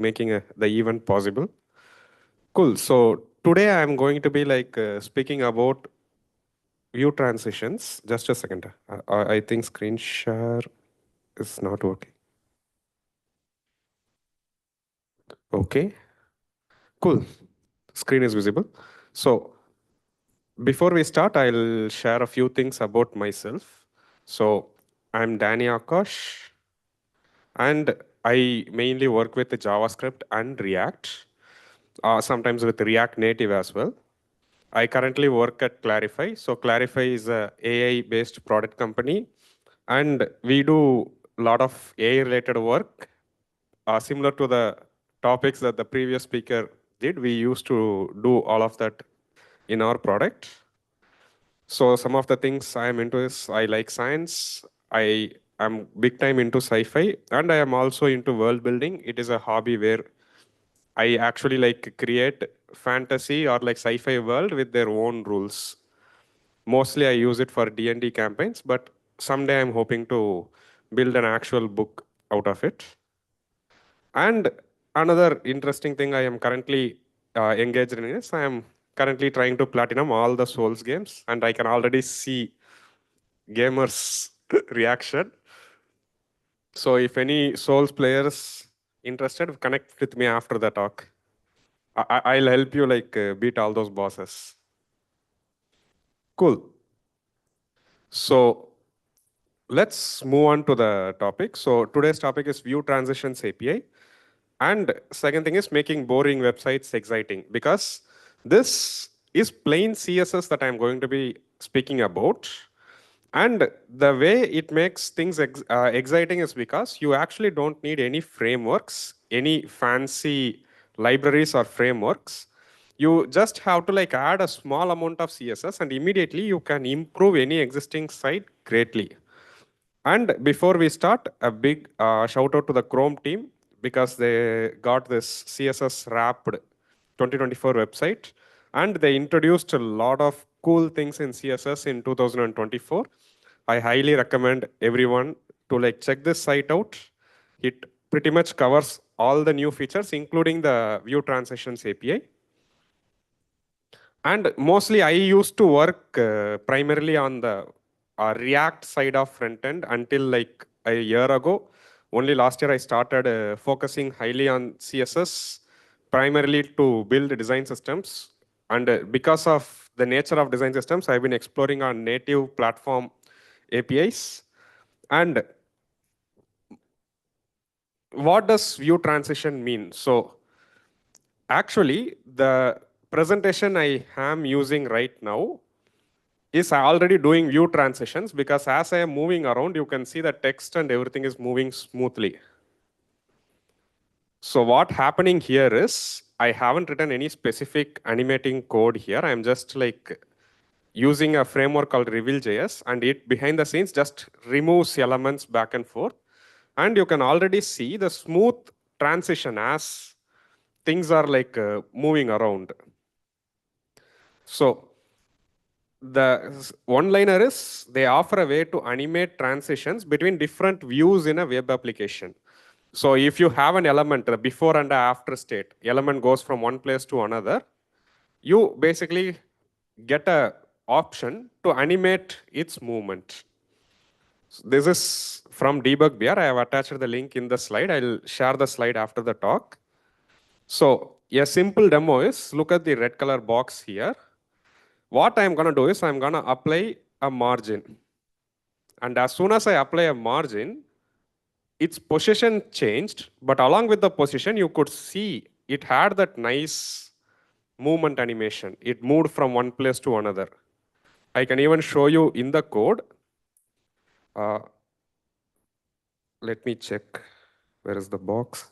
making the event possible. Cool. So today I'm going to be speaking about view transitions. Just a second. I think screen share is not working. Okay. Cool. Screen is visible. So before we start, I'll share a few things about myself. So I'm Dani Akash, and I mainly work with the JavaScript and React, sometimes with React Native as well. I currently work at Clarifai. So Clarifai is a AI-based product company, and we do a lot of AI-related work, similar to the topics that the previous speaker did. We used to do all of that in our product. So some of the things I am into is I like science. I am big time into sci-fi, and I am also into world building. It is a hobby where I actually like create fantasy or like sci-fi world with their own rules. Mostly I use it for D&D campaigns, but someday I'm hoping to build an actual book out of it. And another interesting thing I am currently engaged in is I am currently trying to platinum all the Souls games, and I can already see gamers' reaction. So if any Souls players interested, connect with me after the talk. I'll help you beat all those bosses. Cool. So let's move on to the topic. So today's topic is View Transitions API. And second thing is making boring websites exciting, because this is plain CSS that I'm going to be speaking about. And the way it makes things exciting is because you actually don't need any frameworks, any fancy libraries or frameworks. You just have to add a small amount of CSS, and immediately you can improve any existing site greatly. And before we start, a big shout out to the Chrome team, because they got this CSS wrapped 2024 website, and they introduced a lot of cool things in CSS in 2024. I highly recommend everyone to check this site out. It pretty much covers all the new features, including the view transitions API. And mostly I used to work primarily on the React side of front end until like a year ago. Only last year I started focusing highly on CSS, primarily to build design systems. And because of the nature of design systems, I've been exploring on native platform APIs. And what does view transition mean? So actually, the presentation I am using right now is already doing view transitions, because as I am moving around, you can see the text and everything is moving smoothly. So what happening here is I haven't written any specific animating code here. I'm just using a framework called Reveal.js, and it behind the scenes just removes elements back and forth. And you can already see the smooth transition as things are moving around. So the one-liner is they offer a way to animate transitions between different views in a web application. So if you have an element, the before and after state, element goes from one place to another, you basically get a option to animate its movement. So this is from Debug BR. I have attached the link in the slide. I'll share the slide after the talk. So a simple demo is, look at the red color box here. What I'm going to do is I'm going to apply a margin. And as soon as I apply a margin, its position changed, but along with the position, you could see it had that nice movement animation. It moved from one place to another. I can even show you in the code. Let me check. Where is the box?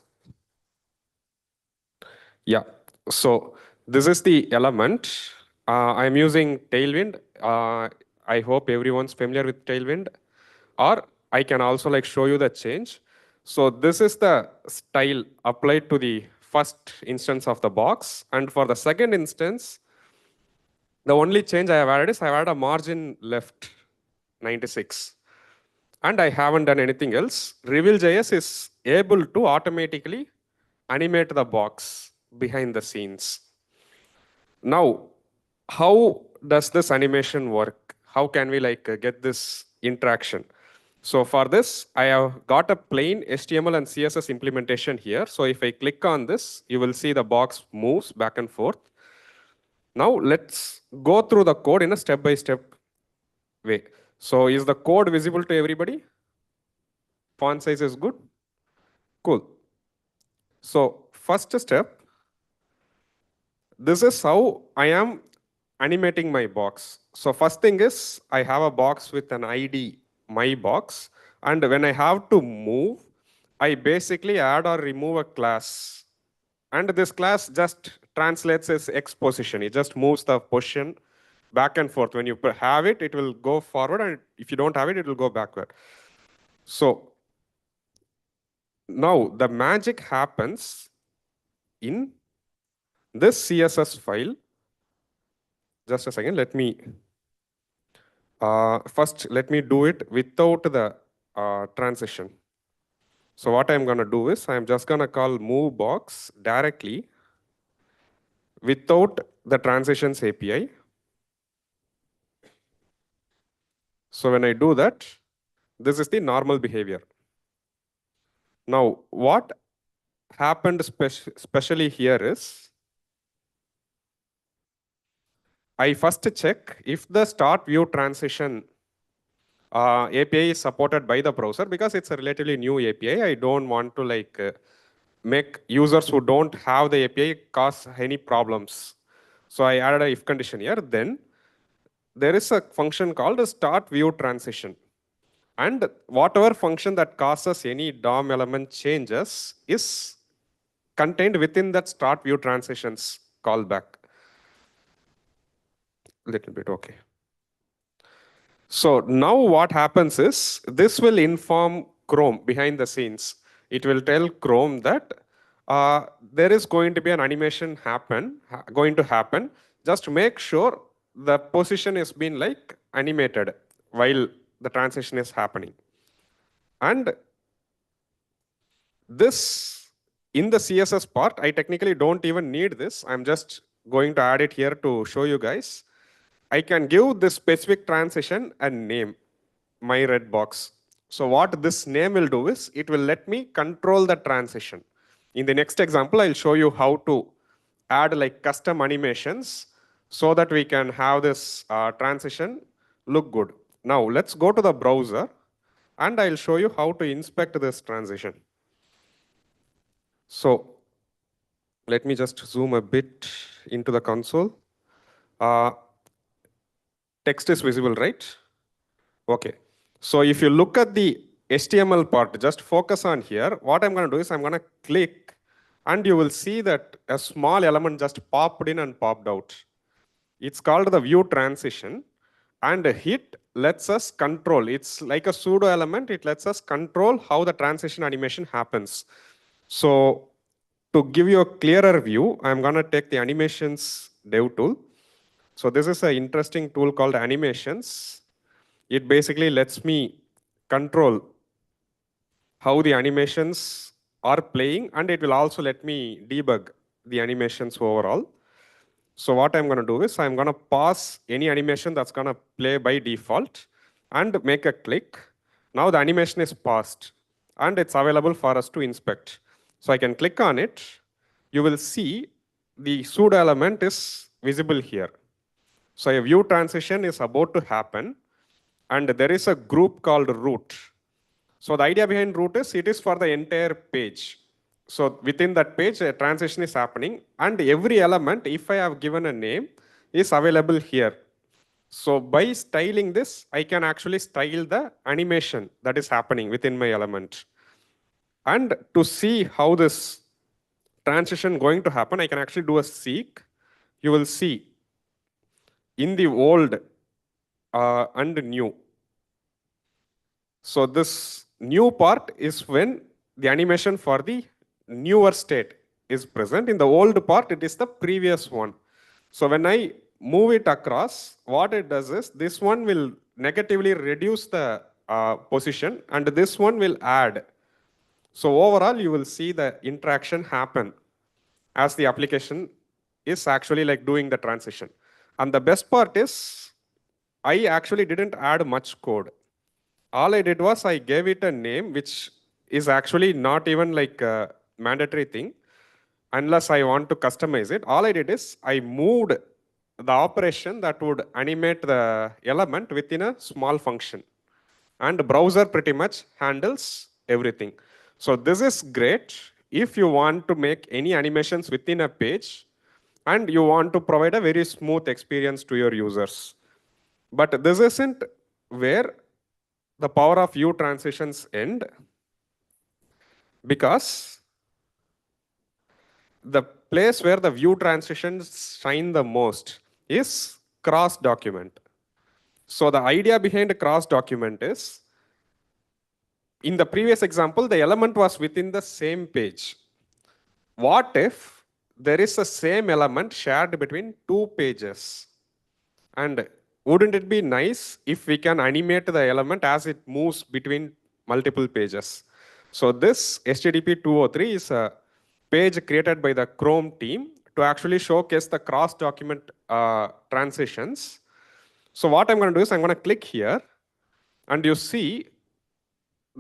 Yeah. So this is the element. I'm using Tailwind. I hope everyone's familiar with Tailwind. Or I can also show you the change. So this is the style applied to the first instance of the box. And for the second instance, the only change I have added is I've added a margin left 96. And I haven't done anything else. Reveal.js is able to automatically animate the box behind the scenes. Now, how does this animation work? How can we get this interaction? So for this, I have got a plain HTML and CSS implementation here. So if I click on this, you will see the box moves back and forth. Now let's go through the code in a step-by-step way. So is the code visible to everybody? Font size is good? Cool. So first step, this is how I am animating my box. So first thing is I have a box with an ID, my box. And when I have to move, I basically add or remove a class. And this class just translates as X position. It just moves the position back and forth. When you have it, it will go forward. And if you don't have it, it will go backward. So now the magic happens in this CSS file. Just a second, let me first let me do it without the transition. So what I'm going to do is I'm just going to call move box directly without the transitions API. So when I do that, this is the normal behavior. Now what happened especially here is I first check if the start view transition API is supported by the browser, because it's a relatively new API. I don't want to make users who don't have the API cause any problems. So I added a if condition here. Then there is a function called a start view transition. And whatever function that causes any DOM element changes is contained within that start view transitions callback. Little bit, okay. So now what happens is this will inform Chrome behind the scenes. It will tell Chrome that there is going to be an animation going to happen. Just make sure the position is being animated while the transition is happening. And this in the CSS part, I technically don't even need this. I'm just going to add it here to show you guys. I can give this specific transition a name, my red box. So what this name will do is it will let me control the transition. In the next example, I'll show you how to add custom animations so that we can have this transition look good. Now let's go to the browser and I'll show you how to inspect this transition. So let me just zoom a bit into the console. Text is visible, right? Okay. So if you look at the HTML part, just focus on here. What I'm going to do is I'm going to click and you will see that a small element just popped in and popped out. It's called the view transition, and hit lets us control. It's like a pseudo element. It lets us control how the transition animation happens. So to give you a clearer view, I'm going to take the animations dev tool. So this is an interesting tool called animations. It basically lets me control how the animations are playing, and it will also let me debug the animations overall. So what I'm going to do is I'm going to pause any animation that's going to play by default and make a click. Now the animation is paused and it's available for us to inspect. So I can click on it. You will see the pseudo element is visible here. So a view transition is about to happen, and there is a group called root. So the idea behind root is it is for the entire page. So within that page, a transition is happening, and every element, if I have given a name, is available here. So by styling this, I can actually style the animation that is happening within my element. And to see how this transition going to happen, I can actually do a seek. You will see in the old and new. So this new part is when the animation for the newer state is present. In the old part, it is the previous one. So when I move it across, what it does is this one will negatively reduce the position and this one will add. So overall, you will see the interaction happen as the application is actually like doing the transition. And the best part is I actually didn't add much code. All I did was I gave it a name, which is actually not even like a mandatory thing unless I want to customize it. All I did is I moved the operation that would animate the element within a small function. And browser pretty much handles everything. So this is great if you want to make any animations within a page and you want to provide a very smooth experience to your users. But this isn't where the power of view transitions end, because the place where the view transitions shine the most is cross document. So the idea behind cross document is, in the previous example, the element was within the same page. What if there is a same element shared between two pages? And wouldn't it be nice if we can animate the element as it moves between multiple pages? So this HTTP 203 is a page created by the Chrome team to actually showcase the cross-document transitions. So what I'm going to do is I'm going to click here, and you see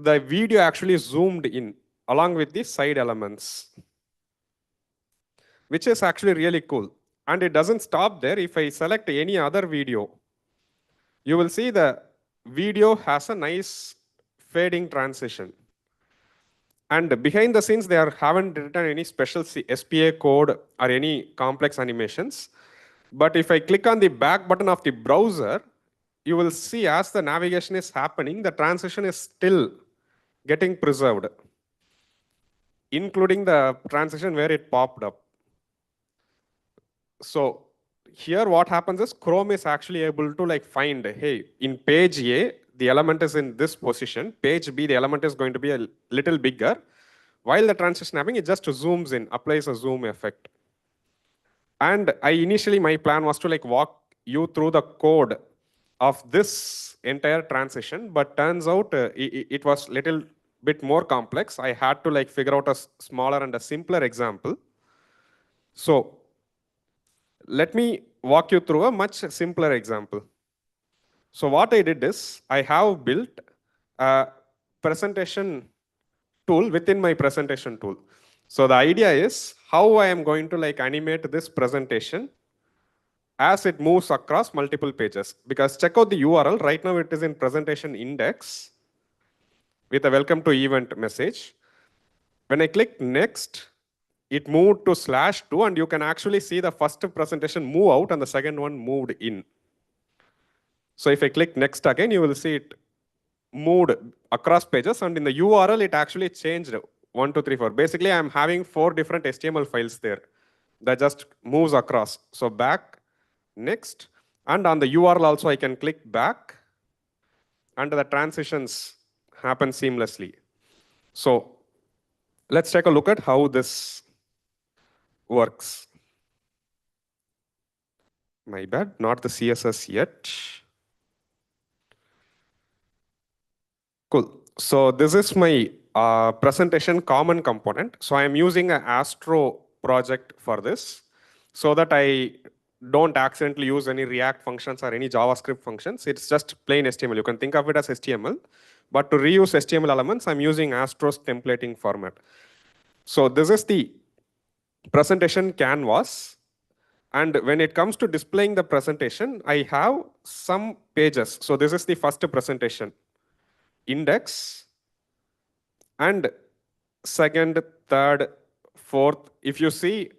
the video actually zoomed in along with the side elements, which is actually really cool. And it doesn't stop there. If I select any other video, you will see the video has a nice fading transition. And behind the scenes, they haven't written any special SPA code or any complex animations. But if I click on the back button of the browser, you will see as the navigation is happening, the transition is still getting preserved, including the transition where it popped up. So here what happens is Chrome is actually able to like find, hey, in page A, the element is in this position. Page B, the element is going to be a little bigger. While the transition happening, it just zooms in, applies a zoom effect. And initially my plan was to like walk you through the code of this entire transition, but turns out it was little bit more complex. I had to like figure out a smaller and a simpler example. So let me walk you through a much simpler example. So what I did is I have built a presentation tool within my presentation tool. So the idea is how I am going to like animate this presentation as it moves across multiple pages. Because check out the URL. Right now it is in presentation index with a welcome to event message. When I click next, it moved to /2, and you can actually see the first presentation move out and the second one moved in. So if I click next again, you will see it moved across pages, and in the URL, it actually changed 1, 2, 3, 4. Basically, I'm having 4 different HTML files there that just moves across. So back, next, and on the URL also, I can click back, and the transitions happen seamlessly. So let's take a look at how this works. My bad, not the CSS yet. Cool. So this is my presentation common component. So I'm using an Astro project for this so that I don't accidentally use any React functions or any JavaScript functions. It's just plain HTML. You can think of it as HTML. But to reuse HTML elements, I'm using Astro's templating format. So this is the presentation canvas. And when it comes to displaying the presentation, I have some pages. So this is the first presentation. Index, and second, third, fourth. If you see,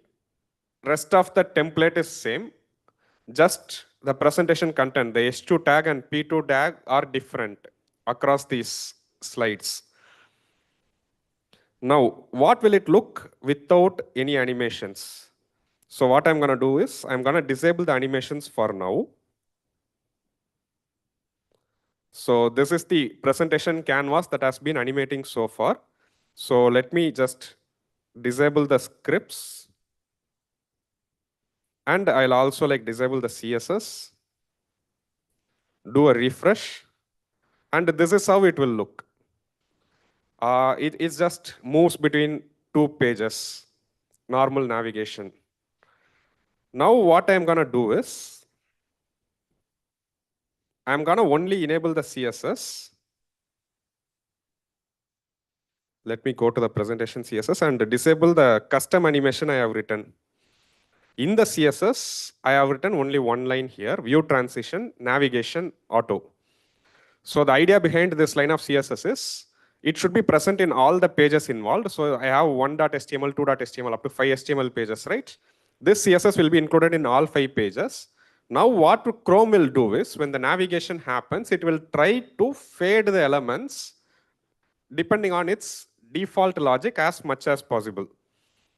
rest of the template is same, just the presentation content, the H2 tag and P2 tag are different across these slides. Now, what will it look without any animations? So what I'm going to do is I'm going to disable the animations for now. So this is the presentation canvas that has been animating so far. So let me just disable the scripts, and I'll also like disable the CSS, do a refresh, and this is how it will look. It just moves between two pages, normal navigation. Now what I'm gonna do is, I'm gonna only enable the CSS. Let me go to the presentation CSS and disable the custom animation I have written. In the CSS, I have written only one line here, view transition, navigation, auto. So the idea behind this line of CSS is, it should be present in all the pages involved. So I have 1.html, 2.html, up to 5 HTML pages, right? This CSS will be included in all 5 pages. Now what Chrome will do is, when the navigation happens, it will try to fade the elements depending on its default logic as much as possible.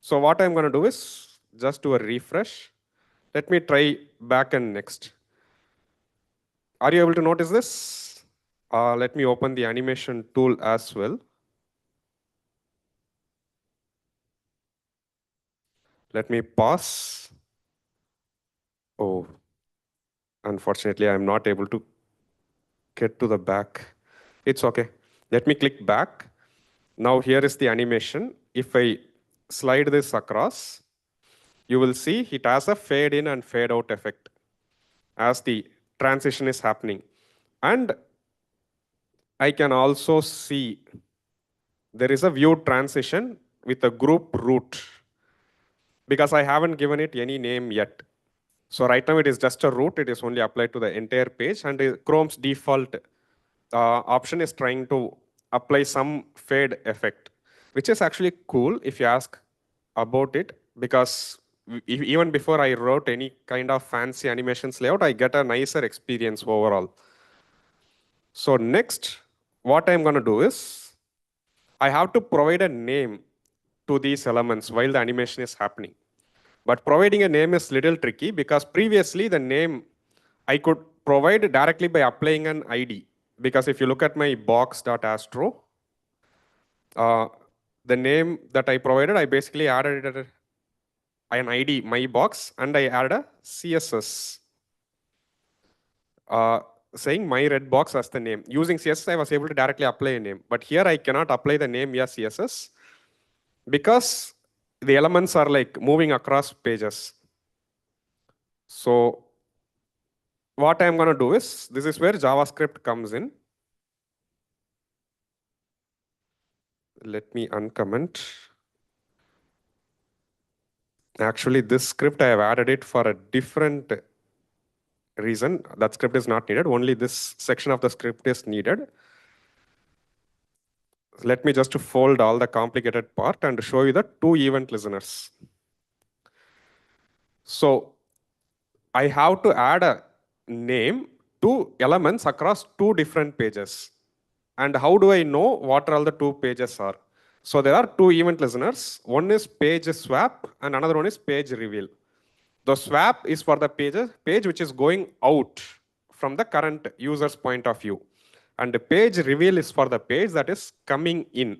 So what I'm going to do is just do a refresh. Let me try back and next. Are you able to notice this? Let me open the animation tool as well. Let me pause. Oh, unfortunately, I'm not able to get to the back. It's okay. Let me click back. Now here is the animation. If I slide this across, you will see it has a fade in and fade out effect as the transition is happening. And I can also see there is a view transition with a group root because I haven't given it any name yet. So right now it is just a root. It is only applied to the entire page, and Chrome's default option is trying to apply some fade effect, which is actually cool if you ask about it, because even before I wrote any kind of fancy animations layout, I get a nicer experience overall. So next, what I'm going to do is, I have to provide a name to these elements while the animation is happening. But providing a name is little tricky because previously the name I could provide directly by applying an ID. Because if you look at my box.astro, the name that I provided, I basically added an ID, my box, and I added a CSS saying my red box as the name. Using CSS, I was able to directly apply a name. But here I cannot apply the name via CSS because the elements are like moving across pages. So what I'm going to do is, this is where JavaScript comes in. Let me uncomment. Actually, this script I have added it for a different reason. That script is not needed. Only this section of the script is needed. Let me just fold all the complicated part and show you the two event listeners. So I have to add a name to elements across two different pages. And how do I know what all the two pages are? So there are two event listeners. One is page swap and another one is page reveal. The swap is for the page which is going out from the current user's point of view. And the page reveal is for the page that is coming in.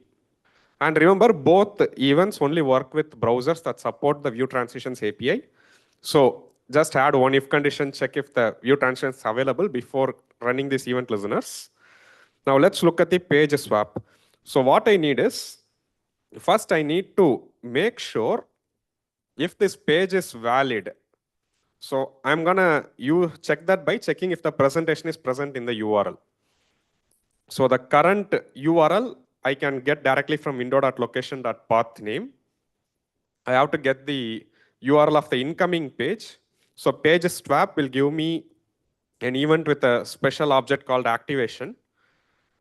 And remember, both events only work with browsers that support the view transitions API. So just add one if condition, check if the view transition is available before running these event listeners. Now let's look at the page swap. So what I need is, first I need to make sure if this page is valid. So I'm gonna check that by checking if the presentation is present in the URL. So the current URL I can get directly from window.location.path name. I have to get the URL of the incoming page. So page swap will give me an event with a special object called activation.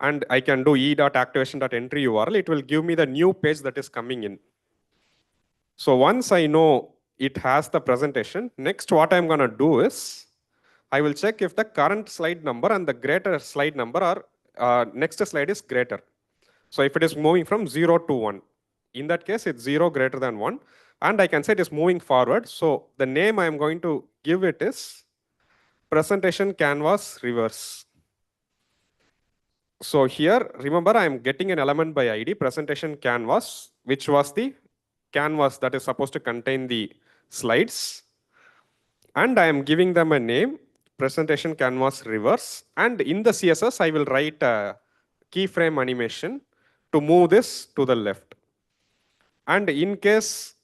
And I can do e.activation.entry URL. It will give me the new page that is coming in. So once I know it has the presentation, next what I'm going to do is, I will check if the current slide number and the greater slide number are, next slide is greater. So if it is moving from 0 to 1, in that case, it's 0 greater than 1. And I can say it is moving forward. So the name I'm going to give it is presentation canvas reverse. So here, remember, I'm getting an element by ID, presentation canvas, which was the canvas that is supposed to contain the slides. And I am giving them a name, presentation canvas reverse. And in the CSS, I will write a keyframe animation to move this to the left. And in case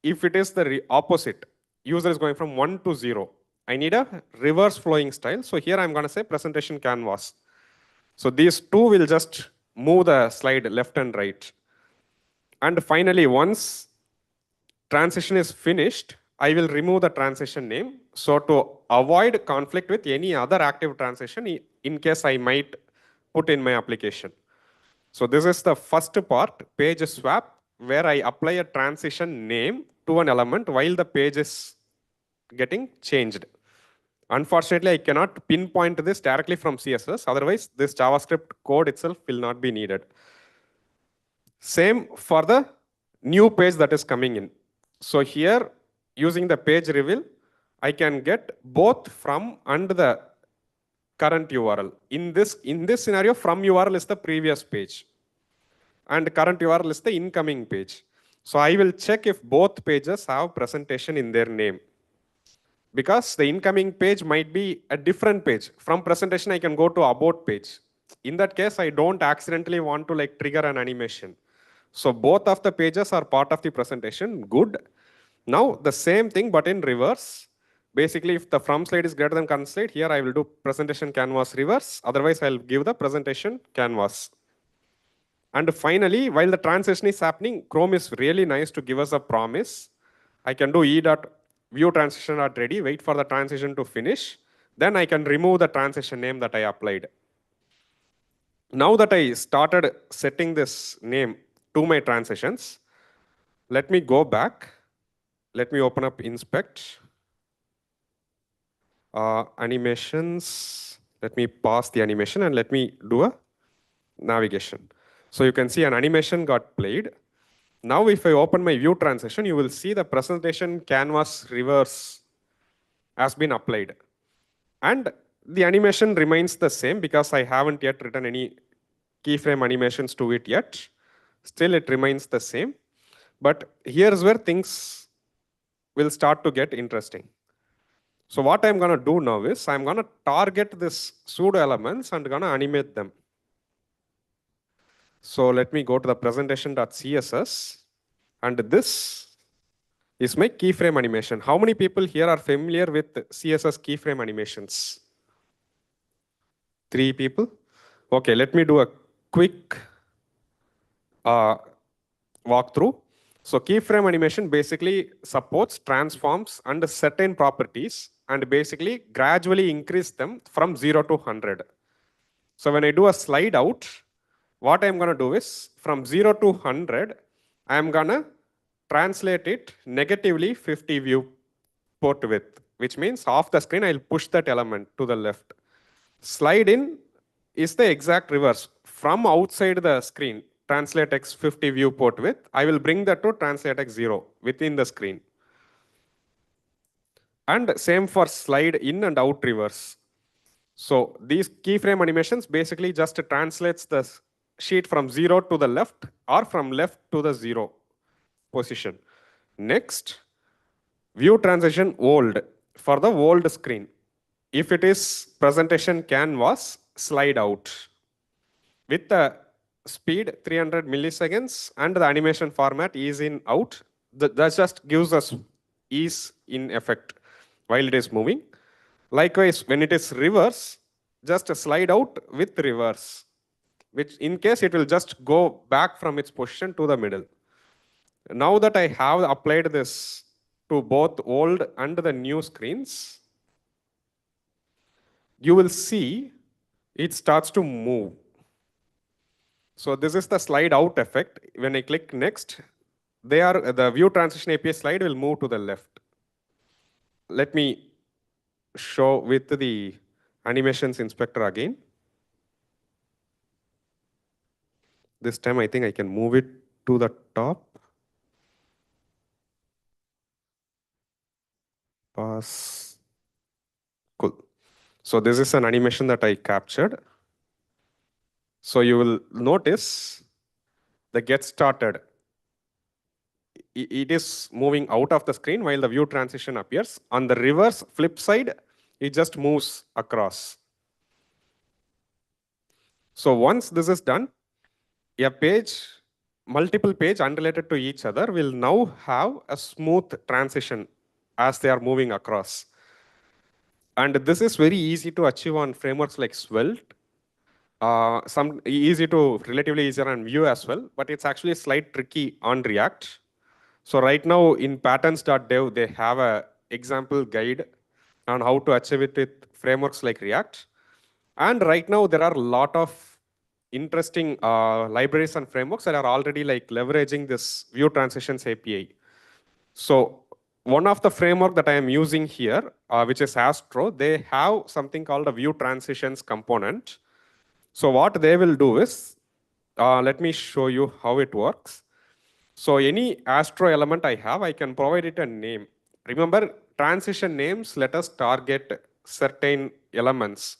if it is the opposite, user is going from 1 to 0, I need a reverse flowing style. So here I'm going to say presentation canvas. So these two will just move the slide left and right. And finally, once transition is finished, I will remove the transition name. So to avoid conflict with any other active transition in case I might put in my application. So this is the first part, page swap, where I apply a transition name to an element while the page is getting changed. Unfortunately, I cannot pinpoint this directly from CSS. Otherwise, this JavaScript code itself will not be needed. Same for the new page that is coming in. So here, using the page reveal, I can get both from and the current URL. In this scenario, from URL is the previous page, and current URL is the incoming page. So I will check if both pages have presentation in their name, because the incoming page might be a different page. From presentation, I can go to about page. In that case, I don't accidentally want to like trigger an animation. So both of the pages are part of the presentation. Good. Now the same thing, but in reverse. Basically, if the from slide is greater than current slide, here I will do presentation canvas reverse. Otherwise, I'll give the presentation canvas. And finally, while the transition is happening, Chrome is really nice to give us a promise. I can do e.view transition.ready, wait for the transition to finish. Then I can remove the transition name that I applied. Now that I started setting this name to my transitions, let me go back. Let me open up inspect. Animations. Let me pause the animation and let me do a navigation. So you can see an animation got played. Now if I open my view transition, you will see the presentation canvas reverse has been applied. And the animation remains the same because I haven't yet written any keyframe animations to it yet. Still it remains the same. But here's where things will start to get interesting. So what I'm going to do now is I'm going to target this pseudo elements and going to animate them. So let me go to the presentation.css, and this is my keyframe animation. How many people here are familiar with CSS keyframe animations? 3 people. Okay, let me do a quick walkthrough. So keyframe animation basically supports transforms and certain properties and basically gradually increase them from 0 to 100. So when I do a slide out, what I'm going to do is from 0 to 100, I'm going to translate it negatively 50 viewport width, which means off the screen, I'll push that element to the left. Slide in is the exact reverse. From outside the screen, translate x 50 viewport width, I will bring that to translate x 0 within the screen. And same for slide in and out reverse. So these keyframe animations basically just translates the sheet from 0 to the left or from left to the 0 position. Next, view transition old for the old screen. If it is presentation canvas, slide out with the speed 300 milliseconds and the animation format ease in out. That just gives us ease in effect while it is moving. Likewise, when it is reverse, just slide out with reverse, which in case it will just go back from its position to the middle. Now that I have applied this to both old and the new screens, you will see it starts to move. So this is the slide out effect. When I click next, the view transition API slide will move to the left. Let me show with the animations inspector again. This time I think I can move it to the top. Pass. Cool. So this is an animation that I captured. So you will notice the get started. It is moving out of the screen while the view transition appears. On the reverse flip side, it just moves across. So once this is done, a page, multiple page unrelated to each other will now have a smooth transition as they are moving across. And this is very easy to achieve on frameworks like Svelte. Some easy to relatively easier on Vue as well, but it's actually slight tricky on React. So right now in patterns.dev, they have a example guide on how to achieve it with frameworks like React. And right now there are a lot of interesting libraries and frameworks that are already like leveraging this Vue Transitions API. So one of the framework that I am using here, which is Astro, they have something called a Vue Transitions component. So what they will do is, let me show you how it works. So any Astro element I have, I can provide it a name. Remember, transition names let us target certain elements.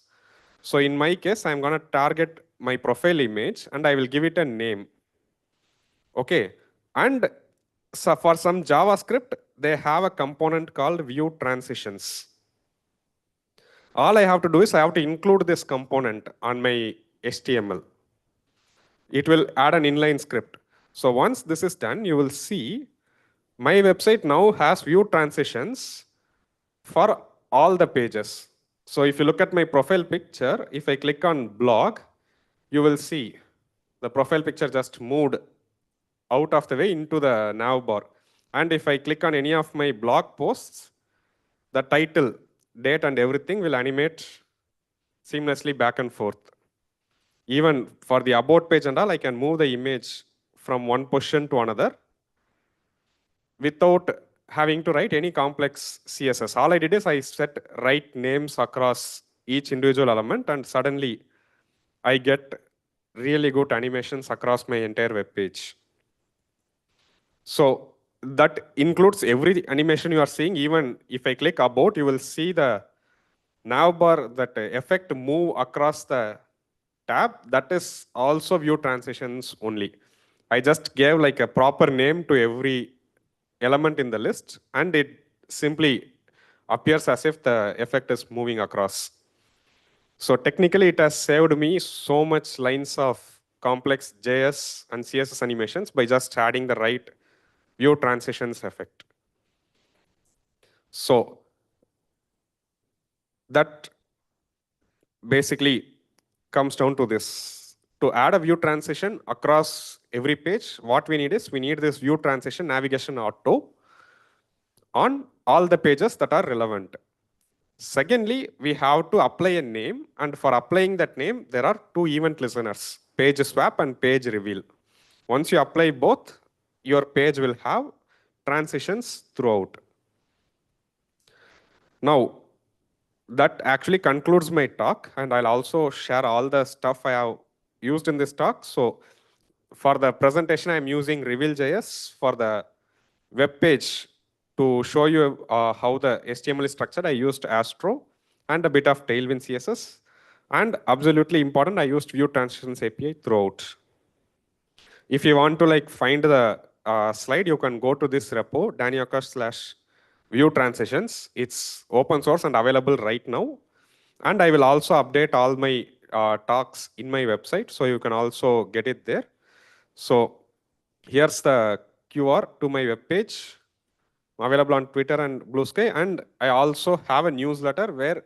So in my case, I'm going to target my profile image and I will give it a name. Okay. And so for some JavaScript, they have a component called Vue Transitions. All I have to do is I have to include this component on my HTML. It will add an inline script. So once this is done, you will see my website now has Vue transitions for all the pages. So if you look at my profile picture, if I click on blog, you will see the profile picture just moved out of the way into the nav bar. And if I click on any of my blog posts, the title, date, and everything will animate seamlessly back and forth. Even for the about page and all, I can move the image from one position to another without having to write any complex CSS. All I did is I set right names across each individual element, and suddenly I get really good animations across my entire web page. So that includes every animation you are seeing. Even if I click about, you will see the nav bar, that effect move across the tab. That is also Vue transitions only. I just gave like a proper name to every element in the list, and it simply appears as if the effect is moving across. So technically, it has saved me so much lines of complex JS and CSS animations by just adding the right Vue transitions effect. So that basically comes down to this. To add a Vue transition across every page, what we need is we need this Vue transition navigation auto on all the pages that are relevant. Secondly, we have to apply a name, and for applying that name, there are two event listeners, page swap and page reveal. Once you apply both, your page will have transitions throughout. Now, that actually concludes my talk, and I'll also share all the stuff I have used in this talk. So for the presentation, I'm using Reveal.js. For the web page, to show you how the HTML is structured, I used Astro and a bit of Tailwind CSS. And absolutely important, I used Vue Transitions API throughout. If you want to like find the slide, you can go to this repo, Dani Akash / Vue Transitions. It's open source and available right now. And I will also update all my talks in my website, so you can also get it there. So here's the QR to my webpage, available on Twitter and Blue Sky. And I also have a newsletter where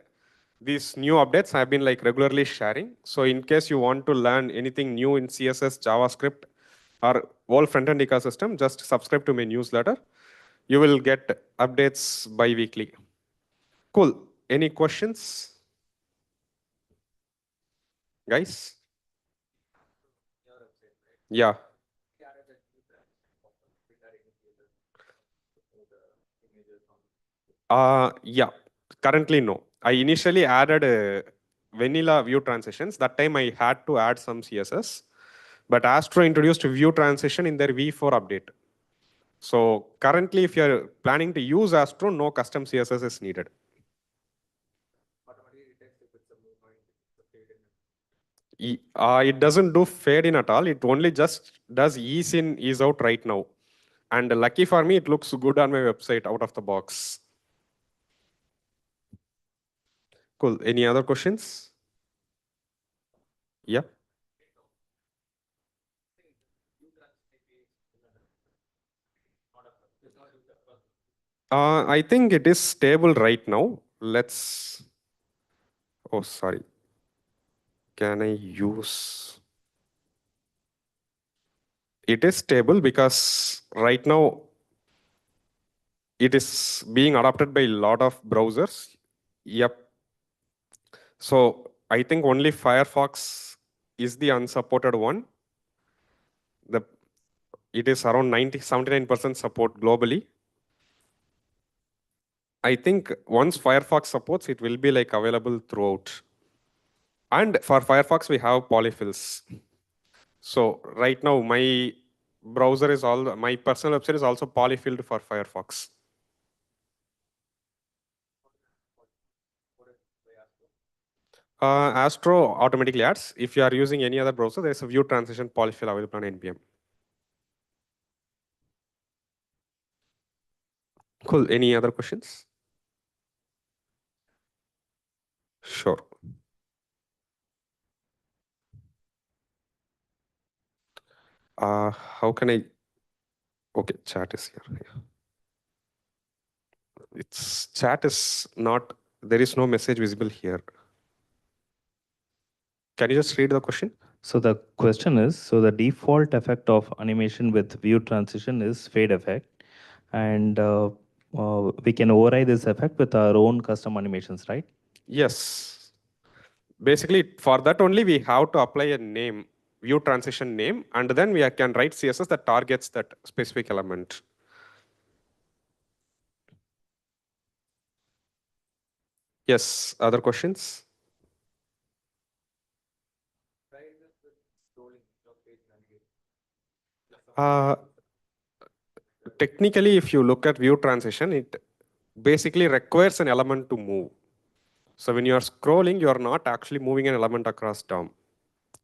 these new updates I've been like regularly sharing. So in case you want to learn anything new in CSS, JavaScript, or whole front-end ecosystem, just subscribe to my newsletter. You will get updates bi-weekly. Cool. Any questions, guys? Yeah. Yeah. Currently, no. I initially added vanilla Vue transitions. That time I had to add some CSS. But Astro introduced Vue transition in their V4 update. So currently, if you're planning to use Astro, no custom CSS is needed. It doesn't do fade in at all. It only just does ease in, ease out right now. And lucky for me, it looks good on my website out of the box. Cool. Any other questions? Yeah. I think it is stable right now. Let's. Oh, sorry. Can I use? It is stable because right now it is being adopted by a lot of browsers. Yep. So I think only Firefox is the unsupported one. The it is around 79% support globally. I think once Firefox supports, it will be like available throughout. And for Firefox, we have polyfills. So right now, my browser is all my personal website is also polyfilled for Firefox. Astro automatically adds. If you are using any other browser, there is a view transition polyfill available on NPM. Cool. Any other questions? Sure. How can I? Okay, chat is here. Yeah. It's chat is not. There is no message visible here. Can you just read the question? So the question is, so the default effect of animation with view transition is fade effect, and we can override this effect with our own custom animations, right? Yes. Basically, for that only we have to apply a name, view transition name, and then we can write CSS that targets that specific element. Yes. Other questions? Technically, if you look at view transition, it basically requires an element to move. So when you are scrolling, you are not actually moving an element across DOM.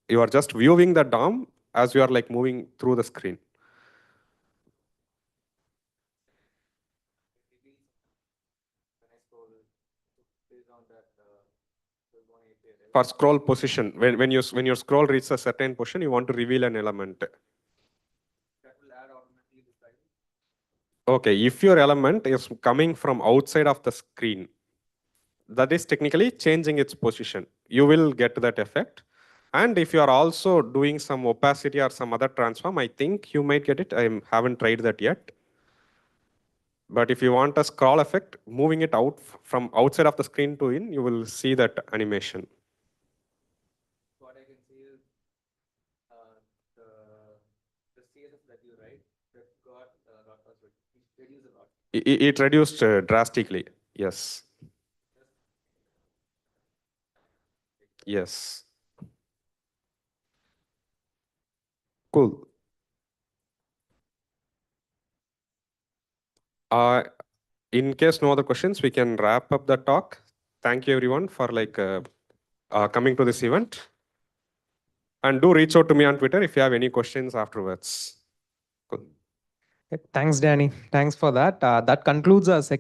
You are just viewing the DOM as you are like moving through the screen. For scroll position, when your scroll reaches a certain position, you want to reveal an element. Okay, if your element is coming from outside of the screen, that is technically changing its position. You will get that effect. And if you are also doing some opacity or some other transform, I think you might get it. I haven't tried that yet. But if you want a scroll effect, moving it out from outside of the screen to in, you will see that animation. What I can see is the CSS that you write that got a lot of it reduced a lot. It reduced drastically. Yes. Yes. Cool. In case no other questions, we can wrap up the talk. Thank you everyone for coming to this event. And do reach out to me on Twitter if you have any questions afterwards. Cool. Thanks, Danny. Thanks for that. That concludes our second.